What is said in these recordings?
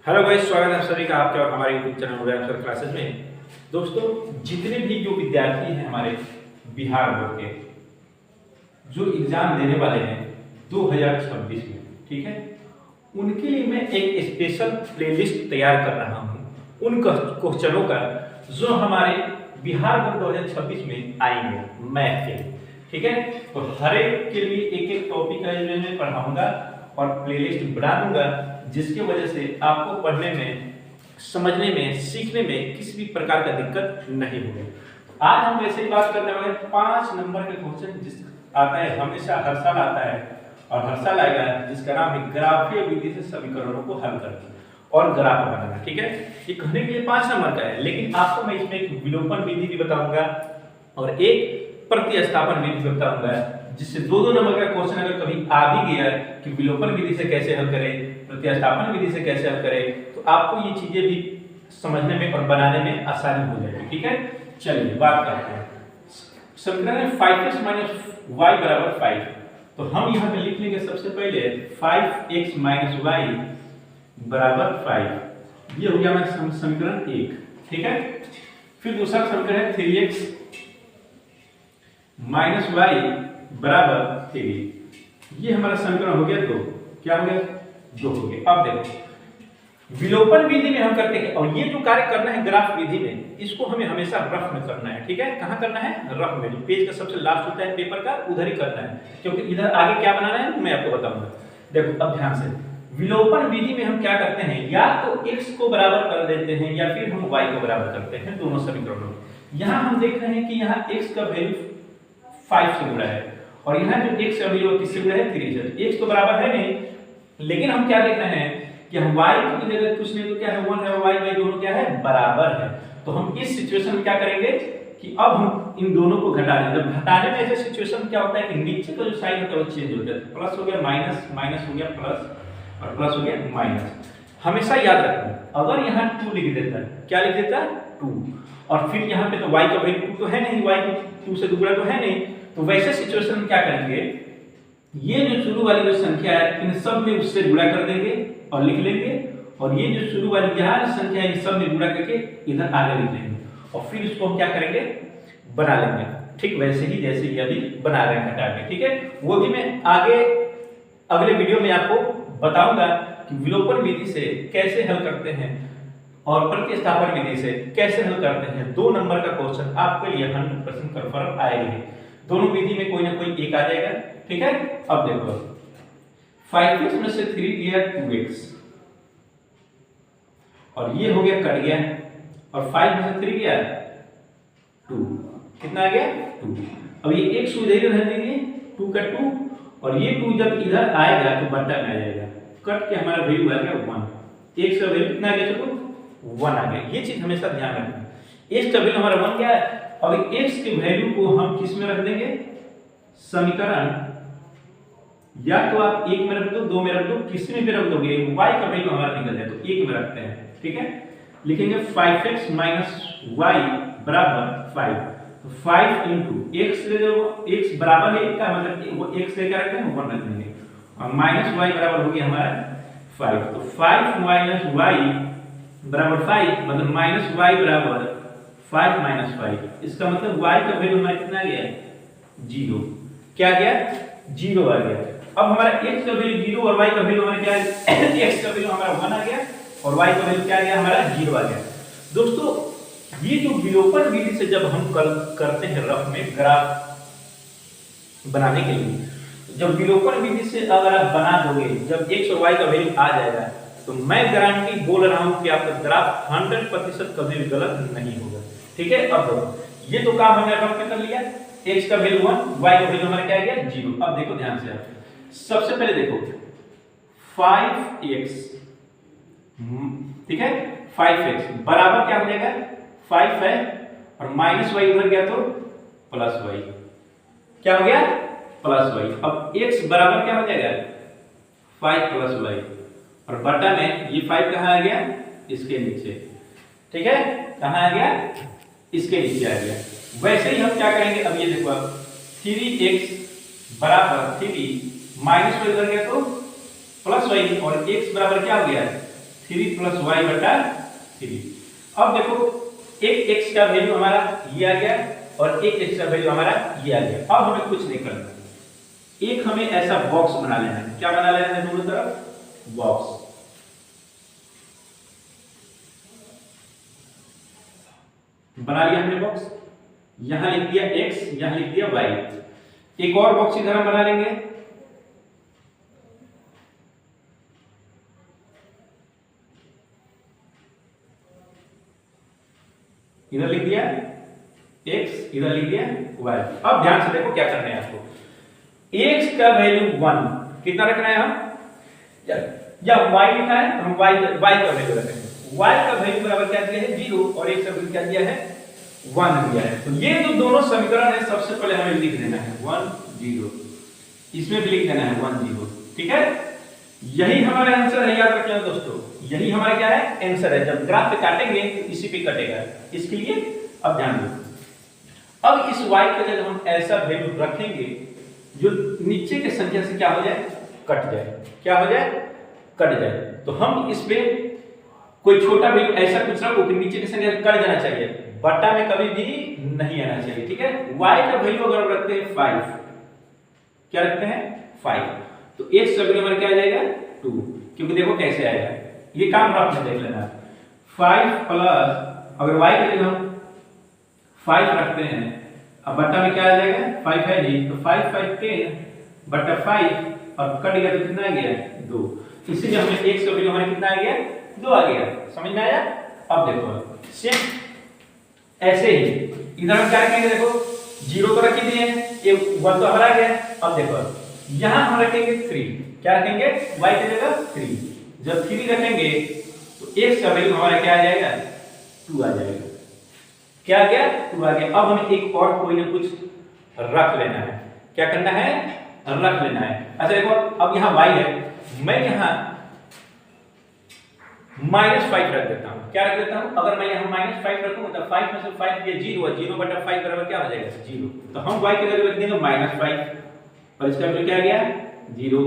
Hello guys, स्वागत है आप सभी का आपके और हमारे यूट्यूब चैनल व्यायाम सर क्लासेस में। दोस्तों, जितने भी जो विद्यार्थी हैं हमारे बिहार बोर्ड के जो एग्जाम देने वाले हैं 2026 में, ठीक है, उनके लिए मैं एक स्पेशल प्लेलिस्ट तैयार कर रहा हूं उन क्वेश्चनों का जो हमारे बिहार बोर्ड 2026 में आएंगे मैथ के, ठीक है। तो हर एक के लिए एक एक टॉपिक है मैं पढ़ाऊंगा और प्लेलिस्ट बना दूंगा, जिसकी वजह से आपको पढ़ने में, समझने में, सीखने में किसी भी प्रकार का दिक्कत नहीं होगी। आज हम वैसे ही बात करने वाले 5 नंबर के क्वेश्चन जिस आता है, हमेशा हर साल आता है और हर साल आएगा, जिसका नाम है ग्राफीय विधि से समीकरणों को हल करना और ग्राफ बनाना, ठीक है। ये कहने के लिए 5 नंबर का है, लेकिन आपको मैं इसमें एक विलोपन विधि भी बताऊंगा और एक प्रतिस्थापन विधि बताऊंगा, जिससे दो नंबर का क्वेश्चन अगर कभी आ भी गया कि विलोपन विधि से कैसे हल करें, प्रतिस्थापन विधि से कैसे हल करें, तो आपको ये चीजें भी समझने में और बनाने में आसानी हो जाएगी, ठीक है। चलिए बात करते हैं। समीकरण है 5x - y = 5। तो हम यहाँ पे लिख लेंगे सबसे पहले 5x - y = 5। ये हो गया हमारा समीकरण 1, ठीक है। फिर दूसरा समीकरण है 3x - y = 3। ये हमारा समीकरण हो गया 2। क्या हो गया? 2 हो गया। अब देखो, विलोपन विधि में हम करते हैं, और ये जो कार्य करना है ग्राफ विधि में, इसको हमें हमेशा रफ में करना है, ठीक है। कहाँ करना है? रफ में। पेज का सबसे लास्ट होता है पेपर का, उधर ही करना है, क्योंकि इधर आगे क्या बनाना है मैं आपको बताऊंगा। देखो अब ध्यान से, विलोपन विधि में हम क्या करते हैं, या तो x को बराबर कर देते हैं या फिर हम y को बराबर करते हैं, दोनों समीकरणों में। यहाँ हम देख रहे हैं कि यहाँ x का वैल्यू 5 से जुड़ा है और यहाँ जो x का वैल्यू किससे जुड़ा है? 3 से। x तो बराबर है नहीं, लेकिन हम क्या देख रहे हैं कि हम y की जगह कुछ नहीं तो क्या है 1 है, y दोनों क्या है? बराबर है। तो हम इस सिचुएशन में क्या करेंगे कि अब हम इन दोनों को घटा देंगे। जब घटाने में ऐसे सिचुएशन क्या होता है कि नीचे का जो साइन होता है वो चेंज हो जाता है। प्लस हो गया माइनस, माइनस हो गया प्लस और प्लस हो गया माइनस। हमेशा याद रखना, अगर यहाँ 2 लिख देता है, क्या लिख देता है? 2, और फिर यहाँ पे तो y का वैल्यू 2 तो है नहीं, y 2 से दुगुना तो है नहीं, तो वैसे सिचुएशन में क्या करेंगे, ये जो शुरू वाली जो संख्या है इन सब में उससे गुणा कर देंगे और लिख लेंगे, और ये जो शुरू वाली यहाँ जो संख्या है इन सब में गुणा करके इधर आगे लिख लेंगे, और फिर इसको हम क्या करेंगे? बना लेंगे, ठीक वैसे ही जैसे ये अभी बना रहे हैं घटा के, ठीक है। वो भी मैं आगे अगले वीडियो में आपको बताऊंगा कि विलोपन विधि से कैसे हल करते हैं और प्रतिस्थापन विधि से कैसे हल करते हैं। 2 नंबर का क्वेश्चन आपके लिए 100% कंफर्म आएगा। दोनों विधि में कोई ना कोई एक आ जाएगा, ठीक है। अब देखो, 5x में से 3 गया 2x, और ये हो गया कट गया, और 5 में से 3 गया 2, कितना आ गया? 2। अब ये x इधर रहने देंगे, 2 का 2, और ये 2 जब इधर आएगा तो बट्टा में आ जाएगा, कट के हमारा वैल्यू आ गया 1। x का वैल्यू कितना आ गया? चलो 1 आ गया। ये चीज हमेशा ध्यान रखना, x का वैल्यू हमारा 1 क्या है। अब x के वैल्यू को हम किस में रख देंगे? समीकरण, या तो आप 1 में रख दो, 2 में रख दो, किसी में भी रख दोगे, y का वैल्यू हमारा निकल जाए तो 1 में रखते हैं, ठीक है। लिखेंगे 5x - y = 5। तो 5 × x ले लो, x बराबर है 1 का, मतलब वो x लेकर रखते हैं 1 रख देंगे, और -y बराबर हो गया हमारा 5। तो 5 - y = 5, मतलब -y बराबर 5 - 5। इसका मतलब y का वैल्यू हमारा कितना आ गया? 0। क्या आ गया? 0 आ गया। अब हमारा x का वैल्यू 0 और y का वैल्यू हमारा क्या है? x का वैल्यू हमारा 1 आ गया और y का वैल्यू क्या आ गया? हमारा 0 आ गया। दोस्तों, ये जो विलोपन विधि से जब हम करते हैं रफ में ग्राफ बनाने के लिए, जब विलोपन विधि से अगर आप बना दोगे, जब x और y का वैल्यू आ जाएगा, तो मैं गारंटी बोल रहा हूं कि आपका ग्राफ 100% कभी भी गलत नहीं होगा, ठीक है। अब ये तो काम हमने रफ में कर लिया, x का वैल्यू 1, y का वैल्यू हमारा क्या आ गया? 0। अब देखो ध्यान से, आप सबसे पहले देखो 5x, ठीक है, 5x बराबर क्या हो जाएगा? 5 है और -y उधर गया तो +y, क्या हो गया? +y। अब x बराबर क्या हो जाएगा? 5 + y, और बटा में ये 5 कहाँ आ गया? इसके नीचे, ठीक है। कहाँ आ गया? इसके नीचे आ गया। वैसे ही हम क्या करेंगे, अब ये देखो, अब 3x बराबर 3 -y उधर गया तो +y, और x बराबर क्या हो गया? 3 प्लस वाई बटा 3। अब देखो एक x का वैल्यू हमारा ये आ गया और एक x का वैल्यू हमारा ये आ गया। अब हमें कुछ नहीं करना, एक हमें ऐसा बॉक्स बना लेना है। क्या बना लेना है? दोनों तरफ बॉक्स। बना लिया हमने बॉक्स, यहां लिख दिया x, यहां लिख दिया y। एक और बॉक्स इधर हम बना लेंगे, इधर लिख दिया x, इधर लिख दिया y। अब ध्यान से देखो क्या करना है आपको। x का वैल्यू 1 कितना रखना है हम, या y लिखा है तो हम y का वैल्यू रखेंगे। y का वैल्यू बराबर क्या दिया है 0 और x का वैल्यू क्या दिया है 1 दिया है। तो ये जो दोनों समीकरण है सबसे पहले हमें लिख देना है 1 0, इसमें भी लिख देना है 1 0। ठीक है, यही हमारा आंसर है। याद रखना दोस्तों, यही हमारा क्या है आंसर है। जब ग्राफ पे काटेंगे तो इसी पे कटेगा, इसके लिए अब ध्यान दो। अब इस y के जगह हम ऐसा वैल्यू रखेंगे जो नीचे के संख्या से क्या हो जाए, कट जाए। क्या हो जाए, कट जाए। तो हम इस पे कोई छोटा वैल्यू ऐसा कुछ रखो कि नीचे की संख्या कट जाना चाहिए, बट्टा में कभी भी नहीं आना चाहिए। ठीक है, y का वैल्यू अगर हम रखते हैं 5, क्या रखते हैं 5, तो x का वैल्यू हमारा क्या आ जाएगा 2। क्योंकि देखो कैसे आएगा, ये काम आपने देख लेना। 5 प्लस अगर y के जगह हम 5 रखते हैं, अब बट्टा में क्या आ जाएगा 5 है जी, तो 5 5 10 बट्टा 5 और कट गया तो कितना आ गया 2। इसीलिए हमें x का वैल्यू हमारा कितना आ गया 2 आ गया। समझ में आया? अब देखो सेम ऐसे ही इधर हम क्या रखेंगे, देखो 0 तो रख ही दिए, ये 1 तो हमारा गया। अब देखो यहां हम रखेंगे 3, क्या रखेंगे y की जगह 3। जब 3 रखेंगे तो x का वैल्यू हमारा क्या आ जाएगा 2 आ जाएगा। क्या आ गया 2 आ गया। अब हमें एक और कोई ना कुछ रख लेना है। क्या करना है, रख लेना है। अच्छा देखो अब यहाँ y है, मैं यहाँ -5 रख देता हूँ। क्या रख देता हूँ, अगर मैं यहाँ -5 रखूँ तो 5 में से 5 ये 0 है, 0 बटा 5 बराबर क्या हो जाएगा 0। तो हम y की जगह रख देंगे -5 और इसका वैल्यू क्या आ गया 0।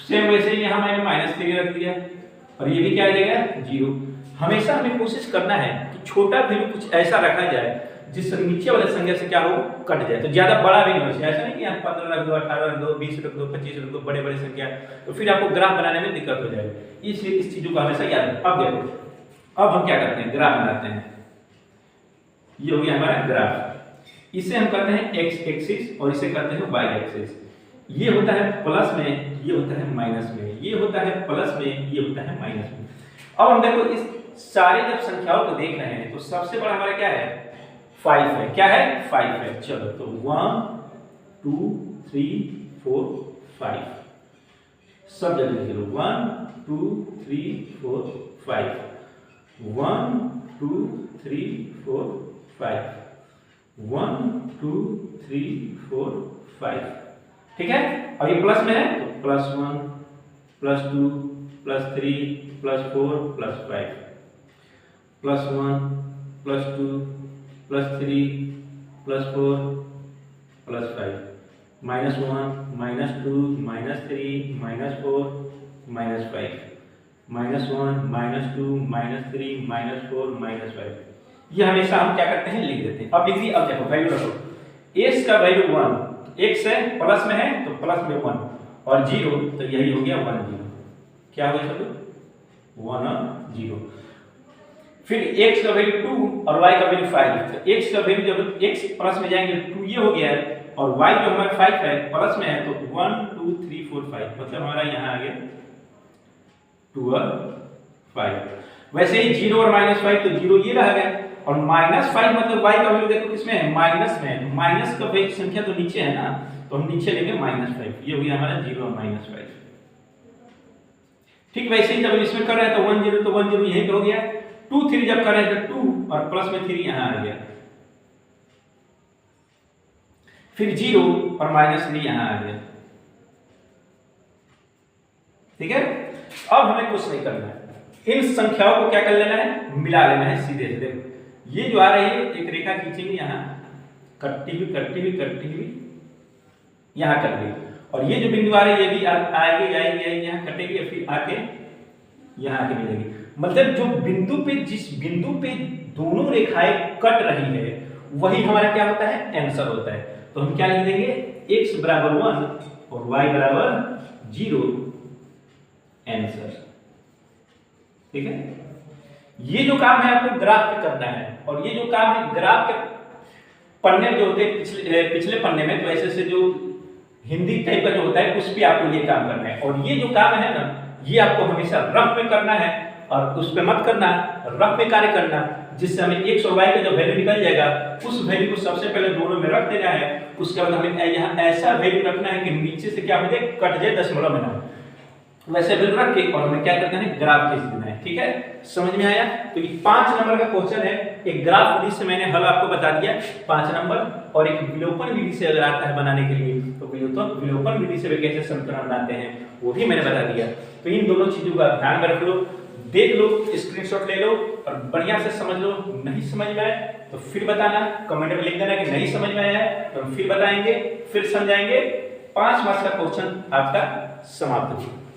सेम वैसे ही यहाँ मैंने -3 रख दिया और ये भी क्या आ जाएगा 0। हमेशा हमें कोशिश करना है कि छोटा वैल्यू कुछ ऐसा रखा जाए जिससे नीचे वाले संख्या से क्या हो, कट जाए। तो ज्यादा बड़ा भी नहीं हो चाहिए, ऐसा नहीं कि आप 15 रख दो, 18 रख दो, 20 रख दो, 25 रख दो, बड़े बड़े संख्या, तो फिर आपको ग्राफ बनाने में दिक्कत हो जाएगी। इसलिए इस चीजों को हमेशा याद रखें। अब देखो अब हम क्या करते हैं, ग्राफ बनाते हैं। ये हो गया हमारा ग्राफ, इसे हम कहते हैं x एक्सिस और इसे कहते हैं y एक्सिस। ये होता है प्लस में, ये होता है माइनस में, ये होता है प्लस में, ये होता है माइनस में। अब हम देखो इस सारे जब संख्याओं को देख रहे हैं तो सबसे बड़ा हमारा क्या है 5 है। क्या है 5 है। चलो तो 1 2 3 4 5 सब जगह लिख लो 1 2 3 4 5 1 2 3 4 5 1 2 3 4 5। ठीक है, और ये प्लस में है तो +1 +2 +3 +4 +5 +1 +2 +3 +4 +5 -1 -2 -3 -4 -5 -1 -2 -3 -4 -5। ये हमेशा हम क्या करते हैं लिख देते हैं। अब लिखिए, अब देखो वैल्यू रखो, x का वैल्यू 1, x है प्लस में है तो प्लस में 1 और 0 तो यही हो गया 1 0। क्या हो गया सब 1 और 0। फिर x का वैल्यू 2 और y का वैल्यू 5। तो x का वैल्यू जब x प्लस में जाएंगे 2 ये हो गया और y जो हमारा 5 है प्लस में है तो 1 2 3 4 5 मतलब हमारा यहाँ आ गया 2 और 5। वैसे ही 0 और -5 तो 0 ये रह गया और -5 मतलब y का वैल्यू देखो किसमें है माइनस में है। तो माइनस का वैल्यू संख्या तो नीचे है ना, तो हम नीचे लेंगे -5। ये हो गया हमारा 0 और -5। ठीक वैसे ही जब इसमें कर रहे हैं तो 1 0 तो 1 0 यहीं पे हो गया। 2 3 जब कर रहे हैं तो 2 और प्लस में 3 यहाँ आ गया। फिर 0 और -3 यहाँ आ गया। ठीक है, अब हमें कुछ नहीं करना है, इन संख्याओं को क्या कर लेना है मिला लेना है सीधे से। देखो ये जो आ रही है एक रेखा खींचेंगे यहाँ, कटती हुई कटती हुई कटती हुई यहाँ कट गई और ये जो बिंदु आ रही है ये भी आएगी आएगी आएगी यहाँ कटेगी फिर आके यहाँ आके मिलेगी। मतलब जो बिंदु पे, जिस बिंदु पे दोनों रेखाएं कट रही है वही हमारा क्या होता है, आंसर होता है। तो हम क्या लिख देंगे, x बराबर 1 और y बराबर 0 आंसर। ठीक है, ये जो काम है आपको ग्राफ पे करना है, और ये जो काम है ग्राफ के पन्ने जो होते हैं पिछले पन्ने में, तो ऐसे से जो हिंदी टाइप का जो होता है उस पे आपको ये काम करना है। और ये जो काम है ना, ये आपको हमेशा रफ में करना है, और उस पे मत करना, रफ में कार्य करना, जिससे हमें x और y का जो वैल्यू निकल जाएगा उस वैल्यू को सबसे पहले दोनों में रख देना है। उसके बाद हमें यहाँ ऐसा वैल्यू रखना है कि नीचे से क्या हो जाए, कट जाए दशमलव में ना, वैसे वैल्यू रख के और हमें क्या करना है, ग्राफ खींच देना है। ठीक है, समझ में आया? तो ये 5 नंबर का क्वेश्चन है। एक ग्राफ विधि से मैंने हल आपको बता दिया 5 नंबर, और एक विलोपन विधि से अगर आता है बनाने के लिए तो विलोपन विधि से वे कैसे समीकरण बनाते हैं वो भी मैंने बता दिया। तो इन दोनों चीजों का ध्यान में रख लो, देख लो, स्क्रीनशॉट ले लो और बढ़िया से समझ लो। नहीं समझ में आए तो फिर बताना, कमेंट में लिख देना कि नहीं समझ में आया, तो हम फिर बताएंगे, फिर समझाएंगे। 5 मार्क्स का क्वेश्चन आपका समाप्त हुआ।